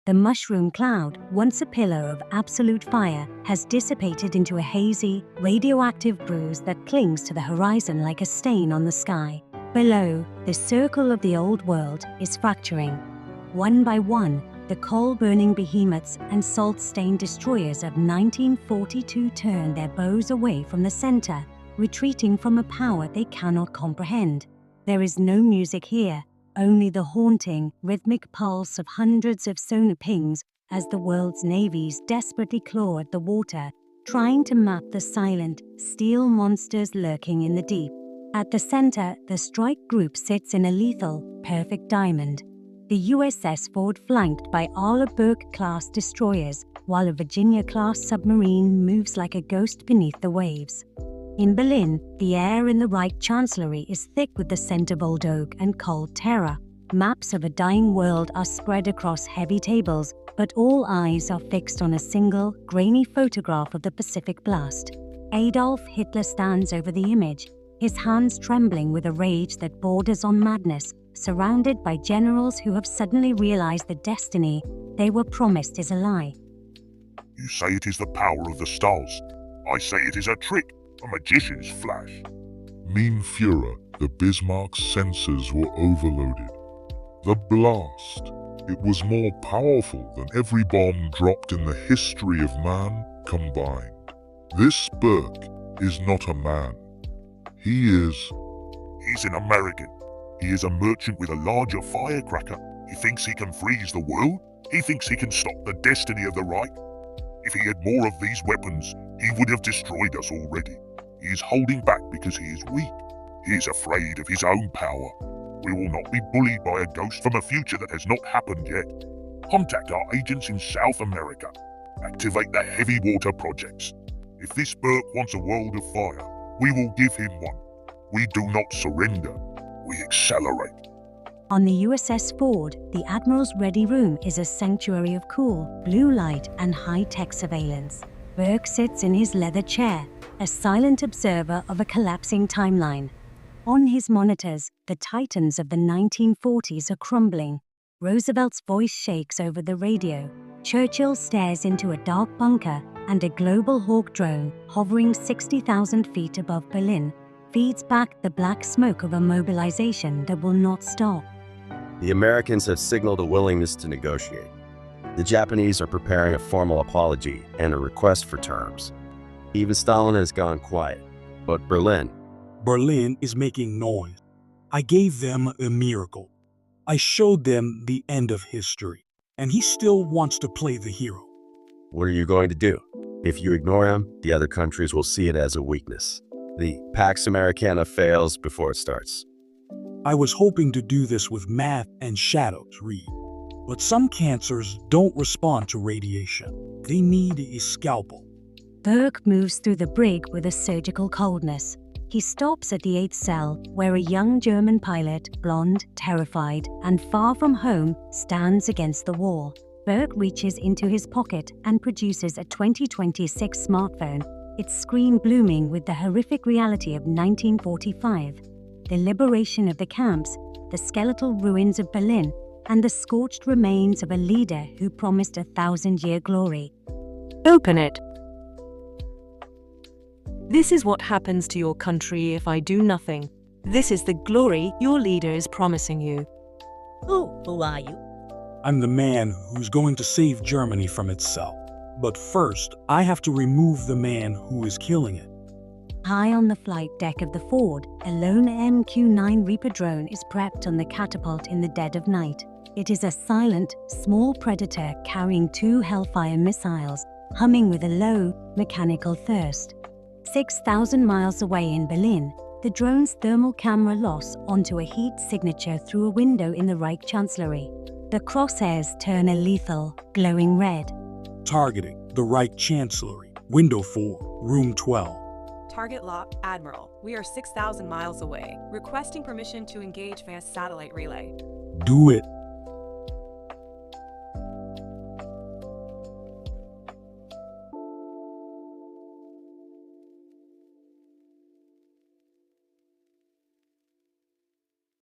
The mushroom cloud, once a pillar of absolute fire, has dissipated into a hazy, radioactive bruise that clings to the horizon like a stain on the sky. Below, the circle of the old world is fracturing. One by one, the coal-burning behemoths and salt-stained destroyers of 1942 turn their bows away from the center, retreating from a power they cannot comprehend. There is no music here, only the haunting, rhythmic pulse of hundreds of sonar pings as the world's navies desperately claw at the water, trying to map the silent, steel monsters lurking in the deep. At the center, the strike group sits in a lethal, perfect diamond. The USS Ford flanked by Arleigh Burke-class destroyers, while a Virginia-class submarine moves like a ghost beneath the waves. In Berlin, the air in the Reich Chancellery is thick with the scent of old oak and cold terror. Maps of a dying world are spread across heavy tables, but all eyes are fixed on a single, grainy photograph of the Pacific Blast. Adolf Hitler stands over the image, his hands trembling with a rage that borders on madness, surrounded by generals who have suddenly realized the destiny they were promised is a lie. You say it is the power of the stars. I say it is a trick, a magician's flash. Mein Führer, the Bismarck's sensors were overloaded. The blast, it was more powerful than every bomb dropped in the history of man combined. This Burke is not a man. He's an American. He is a merchant with a larger firecracker. He thinks he can freeze the world. He thinks he can stop the destiny of the Reich. If he had more of these weapons, he would have destroyed us already. He is holding back because he is weak. He is afraid of his own power. We will not be bullied by a ghost from a future that has not happened yet. Contact our agents in South America. Activate the heavy water projects. If this Burke wants a world of fire, we will give him one. We do not surrender. We accelerate. On the USS Ford, the Admiral's ready room is a sanctuary of cool, blue light and high-tech surveillance. Burke sits in his leather chair, a silent observer of a collapsing timeline. On his monitors, the titans of the 1940s are crumbling. Roosevelt's voice shakes over the radio. Churchill stares into a dark bunker, and a Global Hawk drone, hovering 60,000 feet above Berlin, feeds back the black smoke of a mobilization that will not stop. The Americans have signaled a willingness to negotiate. The Japanese are preparing a formal apology and a request for terms. Even Stalin has gone quiet. But Berlin is making noise. I gave them a miracle. I showed them the end of history. And he still wants to play the hero. What are you going to do? If you ignore him, the other countries will see it as a weakness. The Pax Americana fails before it starts. I was hoping to do this with math and shadows, Reed. But some cancers don't respond to radiation. They need a scalpel. Burke moves through the brig with a surgical coldness. He stops at the 8th cell, where a young German pilot, blonde, terrified, and far from home, stands against the wall. Burke reaches into his pocket and produces a 2026 smartphone, its screen blooming with the horrific reality of 1945. The liberation of the camps, the skeletal ruins of Berlin, and the scorched remains of a leader who promised a 1,000-year glory. Open it. This is what happens to your country if I do nothing. This is the glory your leader is promising you. Who are you? I'm the man who's going to save Germany from itself. But first, I have to remove the man who is killing it. High on the flight deck of the Ford, a lone MQ-9 Reaper drone is prepped on the catapult in the dead of night. It is a silent, small predator carrying 2 Hellfire missiles, humming with a low, mechanical thirst. 6,000 miles away in Berlin, the drone's thermal camera loss onto a heat signature through a window in the Reich Chancellery. The crosshairs turn a lethal, glowing red. Targeting the Reich Chancellery, Window 4, Room 12. Target locked, Admiral. We are 6,000 miles away. Requesting permission to engage via satellite relay. Do it.